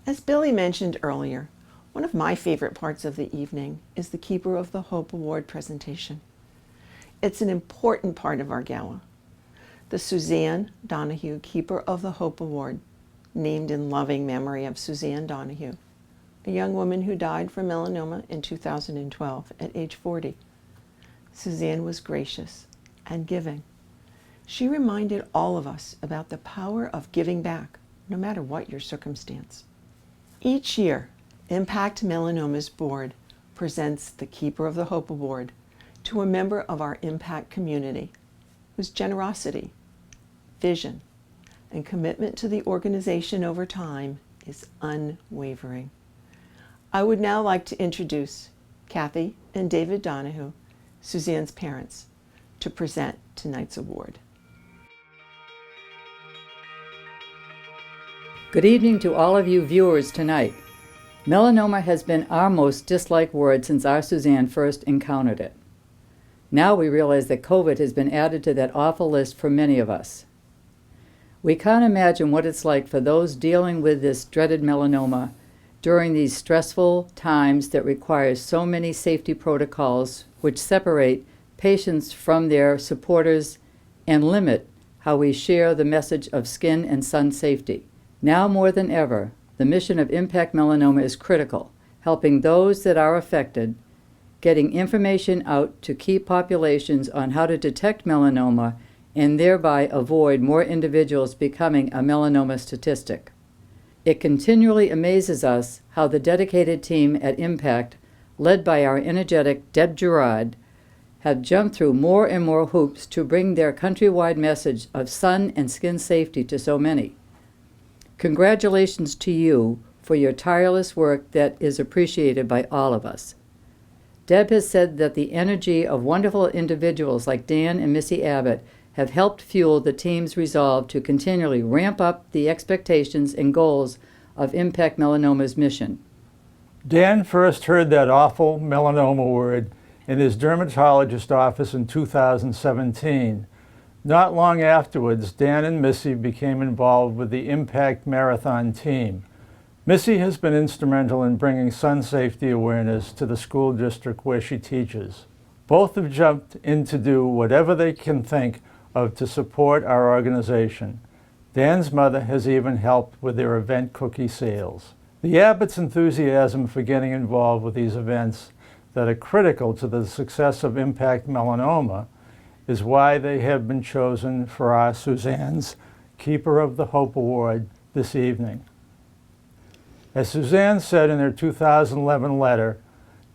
As Billy mentioned earlier, one of my favorite parts of the evening is the Keeper of the Hope Award presentation. It's an important part of our gala. The Suzanne Donahue Keeper of the Hope Award, named in loving memory of Suzanne Donahue, a young woman who died from melanoma in 2012 at age 40. Suzanne was gracious and giving. She reminded all of us about the power of giving back, no matter what your circumstance. Each year, Impact Melanoma's board presents the Keeper of the Hope Award to a member of our Impact community whose generosity, vision, and commitment to the organization over time is unwavering. I would now like to introduce Kathy and David Donahue, Suzanne's parents, to present tonight's award. Good evening to all of you viewers tonight. Melanoma has been our most disliked word since our Suzanne first encountered it. Now we realize that COVID has been added to that awful list for many of us. We can't imagine what it's like for those dealing with this dreaded melanoma during these stressful times that require so many safety protocols which separate patients from their supporters and limit how we share the message of skin and sun safety. Now more than ever, the mission of Impact Melanoma is critical, helping those that are affected, getting information out to key populations on how to detect melanoma and thereby avoid more individuals becoming a melanoma statistic. It continually amazes us how the dedicated team at Impact, led by our energetic Deb Gerard, have jumped through more and more hoops to bring their countrywide message of sun and skin safety to so many. Congratulations to you for your tireless work that is appreciated by all of us. Deb has said that the energy of wonderful individuals like Dan and Missy Abbott have helped fuel the team's resolve to continually ramp up the expectations and goals of Impact Melanoma's mission. Dan first heard that awful melanoma word in his dermatologist office in 2017. Not long afterwards, Dan and Missy became involved with the Impact Marathon team. Missy has been instrumental in bringing sun safety awareness to the school district where she teaches. Both have jumped in to do whatever they can think of to support our organization. Dan's mother has even helped with their event cookie sales. The Abbott's enthusiasm for getting involved with these events that are critical to the success of Impact Melanoma is why they have been chosen for our Suzanne's Keeper of the Hope Award this evening. As Suzanne said in her 2011 letter,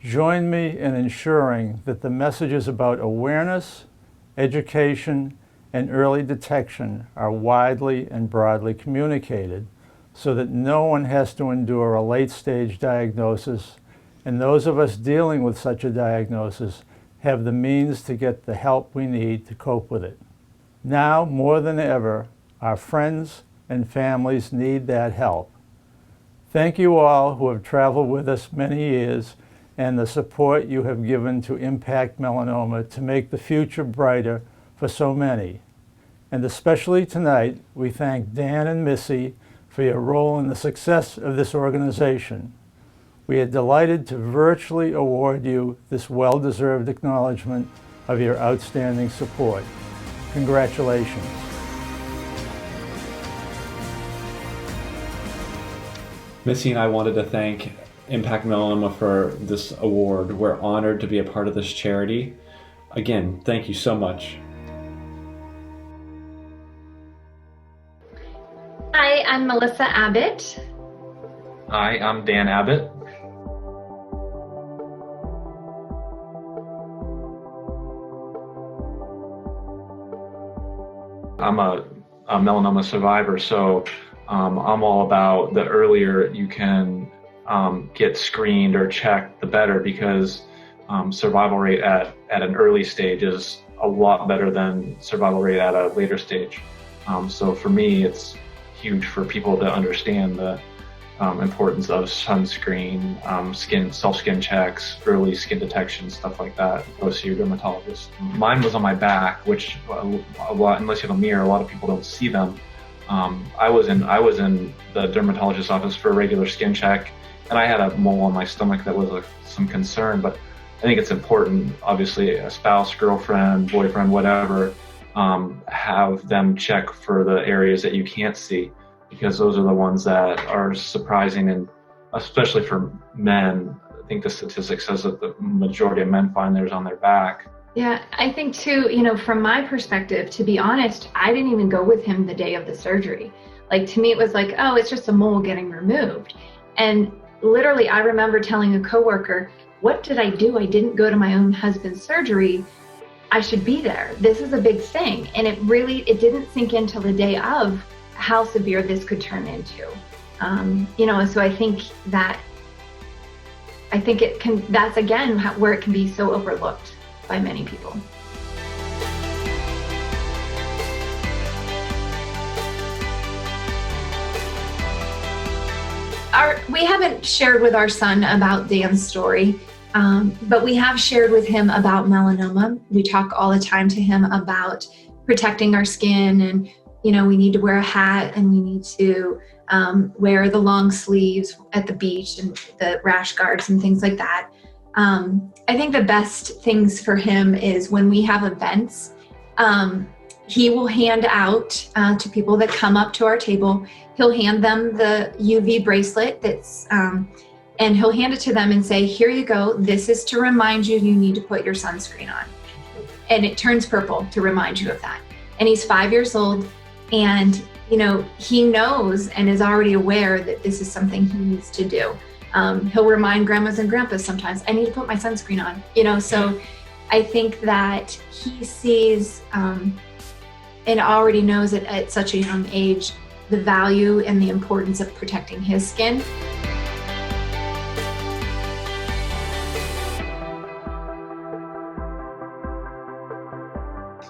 join me in ensuring that the messages about awareness, education, and early detection are widely and broadly communicated so that no one has to endure a late-stage diagnosis, and those of us dealing with such a diagnosis have the means to get the help we need to cope with it. Now, more than ever, our friends and families need that help. Thank you all who have traveled with us many years and the support you have given to Impact Melanoma to make the future brighter for so many. And especially tonight, we thank Dan and Missy for your role in the success of this organization. We are delighted to virtually award you this well-deserved acknowledgement of your outstanding support. Congratulations. Missy and I wanted to thank Impact Melanoma for this award. We're honored to be a part of this charity. Again, thank you so much. Hi, I'm Melissa Abbott. Hi, I'm Dan Abbott. I'm a melanoma survivor, so I'm all about the earlier you can get screened or checked, the better, because survival rate at an early stage is a lot better than survival rate at a later stage. So for me, it's huge for people to understand the importance of sunscreen, self-skin checks, early skin detection, stuff like that. Go see your dermatologist. Mine was on my back, which unless you have a mirror, a lot of people don't see them. I was in the dermatologist's office for a regular skin check, and I had a mole on my stomach that was some concern. But I think it's important, obviously, a spouse, girlfriend, boyfriend, whatever, have them check for the areas that you can't see, because those are the ones that are surprising, and especially for men. I think the statistic says that the majority of men find theirs on their back. Yeah, I think too, from my perspective, to be honest, I didn't even go with him the day of the surgery. Like, to me, it was like, oh, it's just a mole getting removed. And literally, I remember telling a coworker, what did I do? I didn't go to my own husband's surgery. I should be there. This is a big thing. And it didn't sink in till the day of how severe this could turn into. So I think that's again where it can be so overlooked by many people. We haven't shared with our son about Dan's story, but we have shared with him about melanoma. We talk all the time to him about protecting our skin, and we need to wear a hat, and we need to wear the long sleeves at the beach and the rash guards and things like that. I think the best things for him is when we have events, he will hand out to people that come up to our table, he'll hand them the UV bracelet and he'll hand it to them and say, here you go. This is to remind you need to put your sunscreen on. And it turns purple to remind you of that. And he's 5 years old, and he knows and is already aware that this is something he needs to do. He'll remind grandmas and grandpas sometimes, I need to put my sunscreen on, so I think that he sees and already knows at such a young age the value and the importance of protecting his skin.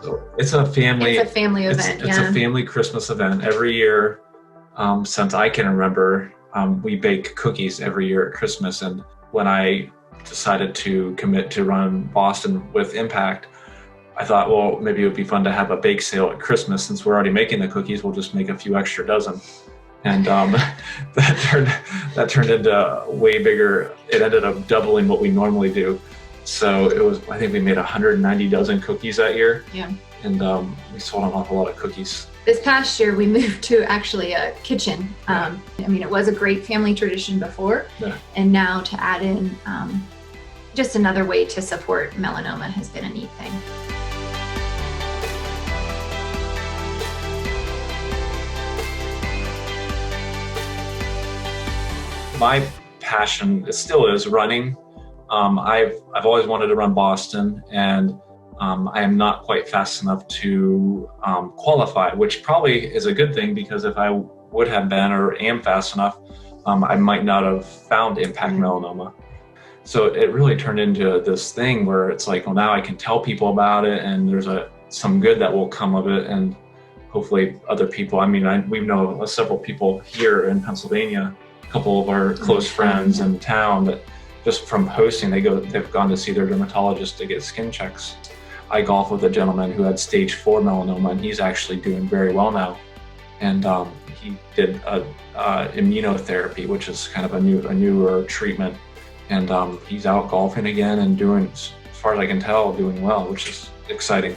So it's a family event. It's a family Christmas event every year. Since I can remember, we bake cookies every year at Christmas. And when I decided to commit to run Boston with Impact, I thought, well, maybe it would be fun to have a bake sale at Christmas. Since we're already making the cookies, we'll just make a few extra dozen. And that turned into way bigger. It ended up doubling what we normally do. So I think we made 190 dozen cookies that year. Yeah. And we sold an awful lot of cookies. This past year, we moved to actually a kitchen. It was a great family tradition before, and now to add in just another way to support melanoma has been a neat thing. My passion, it still is running. I've always wanted to run Boston, and I am not quite fast enough to qualify, which probably is a good thing, because if I would have been or am fast enough, I might not have found Impact Melanoma. So it really turned into this thing where it's like, well, now I can tell people about it, and there's some good that will come of it, and hopefully other people. We know several people here in Pennsylvania, a couple of our close friends in town that just from posting, they've gone to see their dermatologist to get skin checks. I golf with a gentleman who had stage 4 melanoma, and he's actually doing very well now. And he did immunotherapy, which is kind of a newer treatment. And he's out golfing again and doing, as far as I can tell, doing well, which is exciting.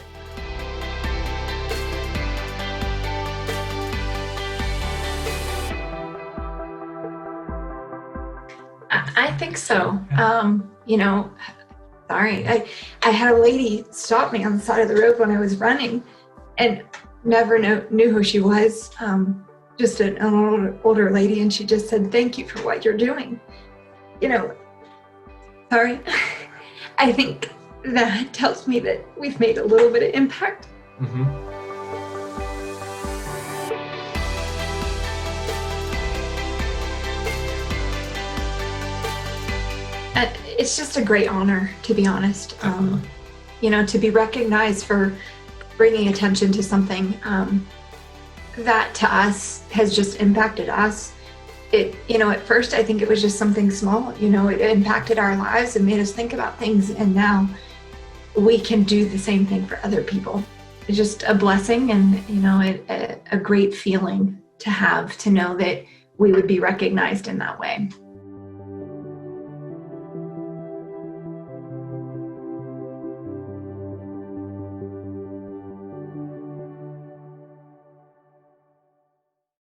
I think so. I had a lady stop me on the side of the road when I was running, and never knew who she was. Just an older lady, and she just said, "Thank you for what you're doing." I think that tells me that we've made a little bit of impact. Mm-hmm. It's just a great honor, to be honest. To be recognized for bringing attention to something that to us has just impacted us. At first I think it was just something small. It impacted our lives and made us think about things, and now we can do the same thing for other people. It's just a blessing, and a great feeling to have, to know that we would be recognized in that way.